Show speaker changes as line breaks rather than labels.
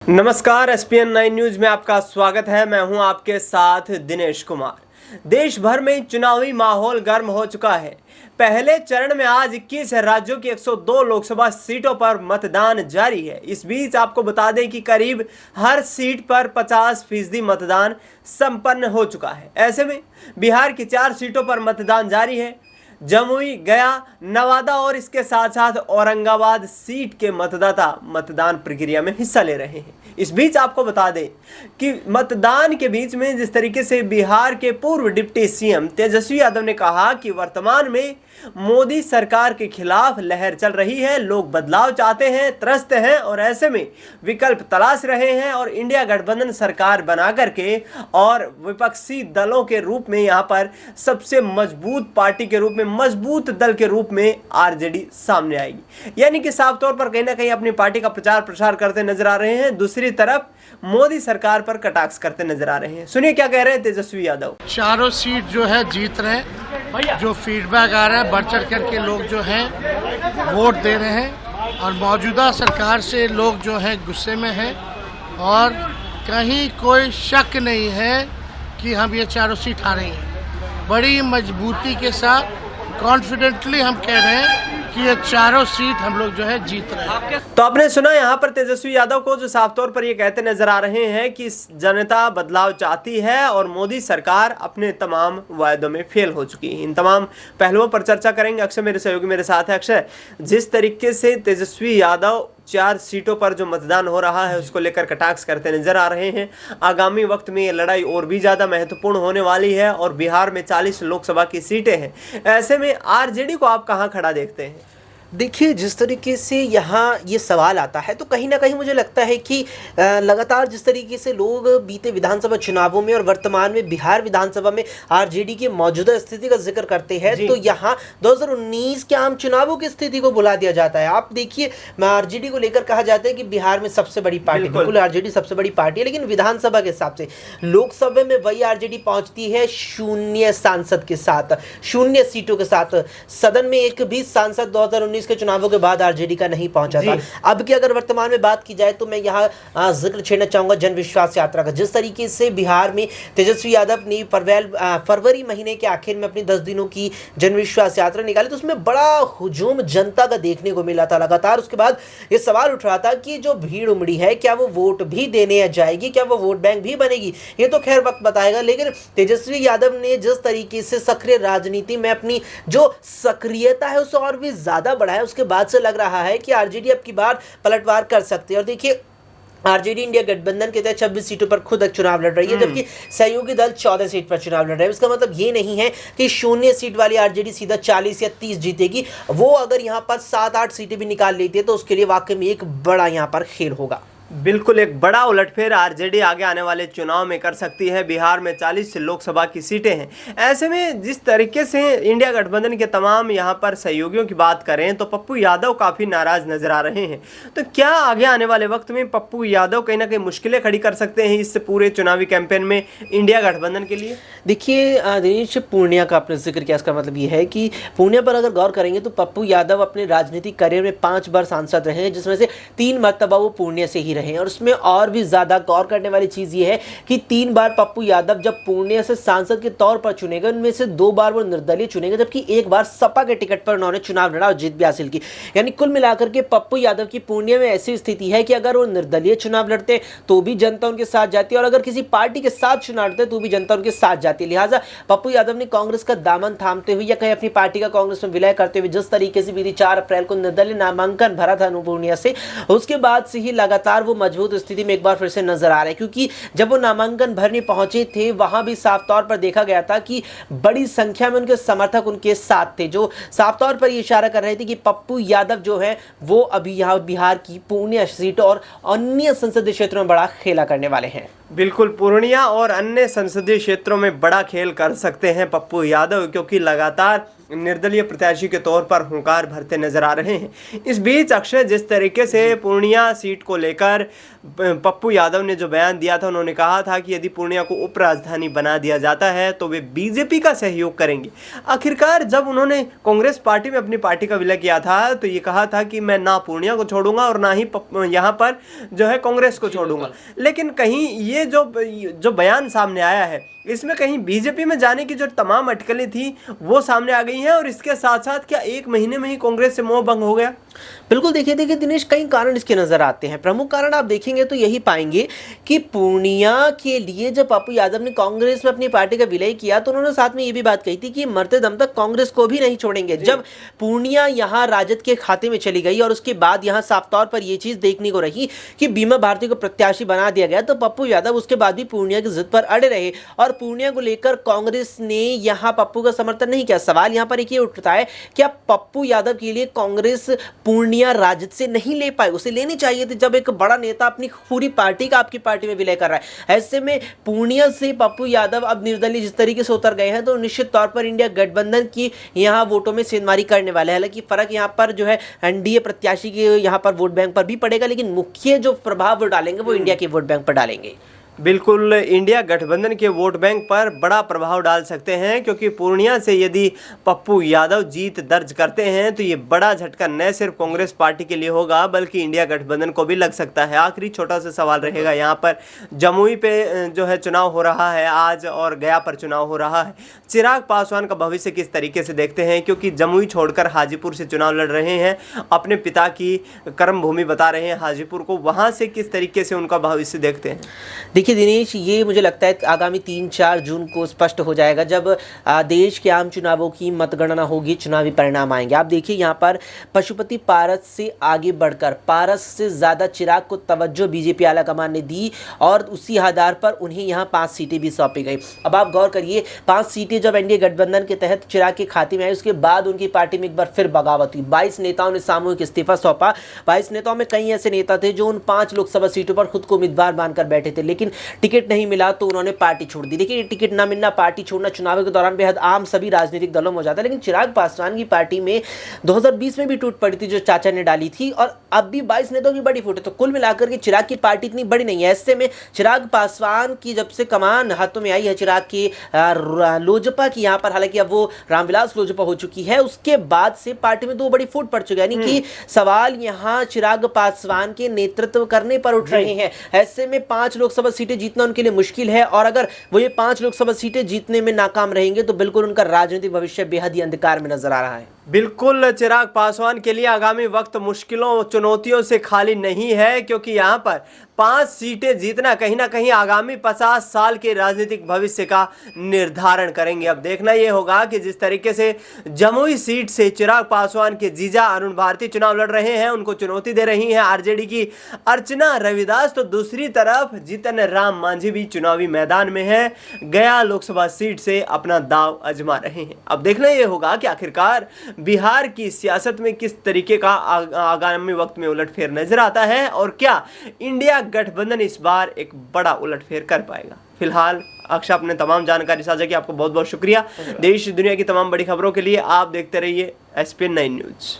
नमस्कार, ESPN 9 news में आपका स्वागत है। मैं हूं आपके साथ दिनेश कुमार। देश भर में चुनावी माहौल गर्म हो चुका है। पहले चरण में आज 21 राज्यों की 102 लोकसभा सीटों पर मतदान जारी है। इस बीच आपको बता दें कि करीब हर सीट पर 50% मतदान संपन्न हो चुका है। ऐसे में बिहार की 4 सीटों पर मतदान जारी है। जमुई, गया, नवादा और इसके साथ साथ औरंगाबाद सीट के मतदाता मतदान प्रक्रिया में हिस्सा ले रहे हैं। इस बीच आपको बता दें कि मतदान के बीच में जिस तरीके से बिहार के पूर्व डिप्टी सीएम तेजस्वी यादव ने कहा कि वर्तमान में मोदी सरकार के खिलाफ लहर चल रही है, लोग बदलाव चाहते हैं, त्रस्त हैं और ऐसे में विकल्प तलाश रहे हैं और इंडिया गठबंधन सरकार बना करके और विपक्षी दलों के रूप में यहाँ पर सबसे मजबूत पार्टी के रूप में, मजबूत दल के रूप में आरजेडी सामने आएगी। यानी कि साफ तौर पर कहीं ना कहीं अपनी पार्टी का प्रचार प्रसार करते नजर आ रहे हैं, दूसरी तरफ मोदी सरकार पर कटाक्ष करते नजर आ रहे हैं। सुनिए क्या कह रहे हैं तेजस्वी यादव।
चारों सीट जो है जीत रहे हैं, जो फीडबैक आ रहा है बढ़ चढ़ करके लोग जो हैं वोट दे रहे हैं और मौजूदा सरकार से लोग जो है गुस्से में हैं और कहीं कोई शक नहीं है कि हम ये चारों सीट हारेंगे। बड़ी मजबूती के साथ कॉन्फिडेंटली हम कह रहे हैं कि ये चारों सीट हम लोग जो है जीत रहे हैं।
तो आपने सुना यहाँ पर तेजस्वी यादव को, जो साफ तौर पर ये कहते नजर आ रहे हैं कि जनता बदलाव चाहती है और मोदी सरकार अपने तमाम वायदों में फेल हो चुकी है। इन तमाम पहलुओं पर चर्चा करेंगे। अक्षय मेरे सहयोगी मेरे साथ है। अक्षय, जिस तरीके से तेजस्वी यादव 4 सीटों पर जो मतदान हो रहा है उसको लेकर कटाक्ष करते नजर आ रहे हैं, आगामी वक्त में ये लड़ाई और भी ज्यादा महत्वपूर्ण होने वाली है और बिहार में 40 लोकसभा की सीटें हैं। ऐसे में आरजेडी को आप कहां खड़ा देखते हैं?
देखिए, जिस तरीके से यहाँ ये सवाल आता है तो कहीं ना कहीं मुझे लगता है कि लगातार जिस तरीके से लोग बीते विधानसभा चुनावों में और वर्तमान में बिहार विधानसभा में आरजेडी की मौजूदा स्थिति का जिक्र करते हैं तो यहाँ 2019 के आम चुनावों की स्थिति को बुला दिया जाता है। आप देखिए, आरजेडी को लेकर कहा जाता है कि बिहार में सबसे बड़ी पार्टी, बिल्कुल आरजेडी सबसे बड़ी पार्टी है, लेकिन विधानसभा के हिसाब से लोकसभा में वही आरजेडी पहुंचती है 0 सांसद के साथ, 0 सीटों के साथ। सदन में एक भी सांसद 2019 के चुनावों के बाद आरजेडी का नहीं पहुंचा था। अब की अगर वर्तमान में बात की जाए तो मैं यहाँ जिक्र छेड़ना चाहूंगा जन विश्वास यात्रा का। जिस तरीके से बिहार में तेजस्वी यादव ने फरवरी महीने के आखिर में अपनी 10 दिनों की जन विश्वास यात्रा निकाली तो उसमें बड़ा हुजूम जनता का देखने को मिला था। लगातार उसके बाद ये सवाल उठ रहा था कि जो भीड़ उमड़ी है क्या वो वोट भी देने जाएगी, क्या वो वोट बैंक भी बनेगी, ये तो खैर वक्त बताएगा। लेकिन तेजस्वी यादव ने जिस तरीके से सक्रिय राजनीति में अपनी जो सक्रियता है उसे और भी ज्यादा बढ़ाया, उसके बाद से लग रहा है कि आरजेडी अब की बार पलटवार कर सकती है। और देखिए, आरजेडी इंडिया गठबंधन के तहत 26 सीटों पर खुद चुनाव लड़ रही है, जबकि सहयोगी दल 14 सीट पर चुनाव लड़ रहे हैं। इसका मतलब ये नहीं है कि 0 सीट वाली आरजेडी सीधा 40 या 30 जीतेगी। वो अगर यहाँ पर 7-8 सीटें भी निकाल लेती है तो उसके लिए वाकई में एक बड़ा यहाँ पर खेल होगा।
बिल्कुल एक बड़ा उलटफेर आरजेडी आगे आने वाले चुनाव में कर सकती है। बिहार में 40 लोकसभा की सीटें हैं। ऐसे में जिस तरीके से इंडिया गठबंधन के तमाम यहाँ पर सहयोगियों की बात करें तो पप्पू यादव काफ़ी नाराज नजर आ रहे हैं। तो क्या आगे आने वाले वक्त में पप्पू यादव कहीं ना कहीं मुश्किलें खड़ी कर सकते हैं इस पूरे चुनावी कैंपेन में इंडिया गठबंधन के लिए?
देखिए दिनेश, पूर्णिया का आपने जिक्र किया, इसका मतलब ये है कि पूर्णिया पर अगर गौर करेंगे तो पप्पू यादव अपने राजनीतिक करियर में 5 बार सांसद रहे हैं, जिसमें से 3 मरतबा वो पूर्णिया से ही रहे हैं। और उसमें और भी ज्यादा गौर करने वाली चीज ये है कि 3 बार पप्पू यादव जब पूर्णिया से सांसद के तौर पर चुने गए, उनमें से 2 बार वो निर्दलीय चुने गए, जबकि 1 बार सपा के टिकट पर उन्होंने चुनाव लड़ा और जीत भी हासिल की। यानी कुल मिलाकर के पप्पू यादव की पूर्णिया में ऐसी स्थिति है कि अगर वो निर्दलीय चुनाव लड़ते तो भी जनता उनके साथ जाती है और अगर किसी पार्टी के साथ चुनाव लड़ते तो भी जनता उनके साथ जाती है। लिहाजा पप्पू यादव ने कांग्रेस का दामन थामते हुए या कहीं अपनी पार्टी का कांग्रेस में विलय करते हुए जिस तरीके से बीती 4 अप्रैल को निर्दलीय नामांकन भरा था पूर्णिया से, उसके बाद से ही लगातार वो मजबूत स्थिति में एक बार फिर से नजर आ रहा है। क्योंकि जब वो नामांकन भरने पहुंचे थे वहां भी साफ तौर पर देखा गया था कि बड़ी संख्या में उनके समर्थक उनके साथ थे, जो साफ तौर पर ये इशारा कर रहे थे कि पप्पू यादव जो है वो अभी यहाँ बिहार की पूर्णिया सीट और अन्य संसदीय क्षेत्रों में बड़ा खेला करने वाले हैं।
बिल्कुल, पूर्णिया और अन्य संसदीय क्षेत्रों में बड़ा खेल कर सकते हैं पप्पू यादव, क्योंकि लगातार निर्दलीय प्रत्याशी के तौर पर हुंकार भरते नजर आ रहे हैं। इस बीच अक्षय जिस तरीके से पूर्णिया सीट को लेकर पप्पू यादव ने जो बयान दिया था, उन्होंने कहा था कि यदि पूर्णिया को उप राजधानी बना दिया जाता है तो वे बीजेपी का सहयोग करेंगे। आखिरकार जब उन्होंने कांग्रेस पार्टी में अपनी पार्टी का विलय किया था तो ये कहा था कि मैं ना पूर्णिया को छोड़ूंगा और ना ही यहाँ पर जो है कांग्रेस को छोड़ूंगा। लेकिन कहीं ये जो बयान सामने आया है, इसमें कहीं बीजेपी में जाने की जो तमाम अटकलें थी वो सामने आ गई हैं और इसके साथ साथ क्या एक महीने में ही कांग्रेस से मोह भंग हो गया?
बिल्कुल, देखिए दिनेश, कई कारण इसके नजर आते हैं। प्रमुख कारण आप देखेंगे तो यही पाएंगे कि पूर्णिया के लिए जब पप्पू यादव ने कांग्रेस में अपनी पार्टी का विलय किया तो उन्होंने साथ में ये भी बात कही थी कि मरते दम तक कांग्रेस को भी नहीं छोड़ेंगे। जब पूर्णिया यहाँ राजद के खाते में चली गई और उसके बाद यहाँ साफ तौर पर यह चीज देखने को रही कि बीमा भारती को प्रत्याशी बना दिया गया, तो पप्पू यादव उसके बाद भी पूर्णिया की जिद पर अड़े रहे और पूर्णिया को लेकर कांग्रेस ने यहाँ पप्पू का समर्थन नहीं किया। सवाल यहाँ पर एक ये उठता है, क्या पप्पू यादव के लिए कांग्रेस पूर्णिया राजद से नहीं ले पाए? उसे लेनी चाहिए थी जब एक बड़ा नेता अपनी पूरी पार्टी का आपकी पार्टी में विलय कर रहा है। ऐसे में पूर्णिया से पप्पू यादव अब निर्दलीय जिस तरीके से उतर गए हैं तो निश्चित तौर पर इंडिया गठबंधन की यहाँ वोटों में सेंधमारी करने वाले हैं। हालांकि फर्क यहाँ पर जो है एनडीए प्रत्याशी के यहाँ पर वोट बैंक पर भी पड़ेगा, लेकिन मुख्य जो प्रभाव वो डालेंगे वो इंडिया के वोट बैंक पर डालेंगे।
बिल्कुल, इंडिया गठबंधन के वोट बैंक पर बड़ा प्रभाव डाल सकते हैं, क्योंकि पूर्णिया से यदि पप्पू यादव जीत दर्ज करते हैं तो ये बड़ा झटका न सिर्फ कांग्रेस पार्टी के लिए होगा बल्कि इंडिया गठबंधन को भी लग सकता है। आखिरी छोटा सा सवाल रहेगा यहाँ पर, जमुई पे जो है चुनाव हो रहा है आज और गया पर चुनाव हो रहा है। चिराग पासवान का भविष्य किस तरीके से देखते हैं, क्योंकि जमुई छोड़कर हाजीपुर से चुनाव लड़ रहे हैं, अपने पिता की कर्म भूमि बता रहे हैं हाजीपुर को, वहाँ से किस तरीके से उनका भविष्य देखते हैं?
देखिए दिनेश, ये मुझे लगता है आगामी 3-4 जून को स्पष्ट हो जाएगा जब देश के आम चुनावों की मतगणना होगी, चुनावी परिणाम आएंगे। आप देखिए यहाँ पर पशुपति पारस से आगे बढ़कर पारस से ज़्यादा चिराग को तवज्जो बीजेपी आलाकमान ने दी और उसी आधार पर उन्हें यहाँ 5 सीटें भी सौंपी गई। अब आप गौर करिए, 5 सीटें जब एनडीए गठबंधन के तहत चिराग के खाते में आई, उसके बाद उनकी पार्टी में एक बार फिर बगावत हुई। 22 नेताओं ने सामूहिक इस्तीफा सौंपा। 22 नेताओं में कई ऐसे नेता थे जो उन 5 लोकसभा सीटों पर खुद को उम्मीदवार मानकर बैठे थे, लेकिन टिकट नहीं मिला तो उन्होंने पार्टी छोड़ दी। देखिए, टिकट ना मिलना, पार्टी छोड़ना चुनाव के दौरान बेहद आम सभी राजनीतिक दलों में हो जाता है, लेकिन चिराग पासवान की पार्टी में 2020 में भी टूट पड़ी थी जो चाचा ने डाली थी, और अब भी 22 नेताओं की बड़ी फूट है। तो कुल मिलाकर के चिराग की पार्टी इतनी बड़ी नहीं है। ऐसे में चिराग पासवान की जब से कमान हाथों में आई है चिराग की लोजपा की, यहाँ पर हालांकि अब वो रामविलास लोजपा हो चुकी है, उसके बाद से पार्टी में 2 बड़ी फूट पड़ चुकी है। यानी कि सवाल यहाँ चिराग पासवान के नेतृत्व करने पर उठ रहे हैं। ऐसे में 5 लोकसभा सीटें जीतना उनके लिए मुश्किल है, और अगर वो ये 5 लोकसभा सीटें जीतने में नाकाम रहेंगे तो बिल्कुल उनका राजनीतिक भविष्य बेहद ही अंधकार में नजर आ रहा है।
बिल्कुल, चिराग पासवान के लिए आगामी वक्त मुश्किलों चुनौतियों से खाली नहीं है, क्योंकि यहाँ पर 5 सीटें जीतना कहीं ना कहीं आगामी 50 साल के राजनीतिक भविष्य का निर्धारण करेंगे। अब देखना यह होगा कि जिस तरीके से जमुई सीट से चिराग पासवान के जीजा अरुण भारती चुनाव लड़ रहे हैं, उनको चुनौती दे रही हैं आरजेडी की अर्चना रविदास, तो दूसरी तरफ जीतन राम मांझी भी चुनावी मैदान में है, गया लोकसभा सीट से अपना दाव आजमा रहे हैं। अब देखना यह होगा कि आखिरकार बिहार की सियासत में किस तरीके का आगामी वक्त में उलटफेर नजर आता है और क्या इंडिया गठबंधन इस बार एक बड़ा उलटफेर कर पाएगा। फिलहाल अक्षय, आपने तमाम जानकारी साझा की, आपको बहुत बहुत शुक्रिया। देश दुनिया की तमाम बड़ी खबरों के लिए आप देखते रहिए SPN 9 न्यूज।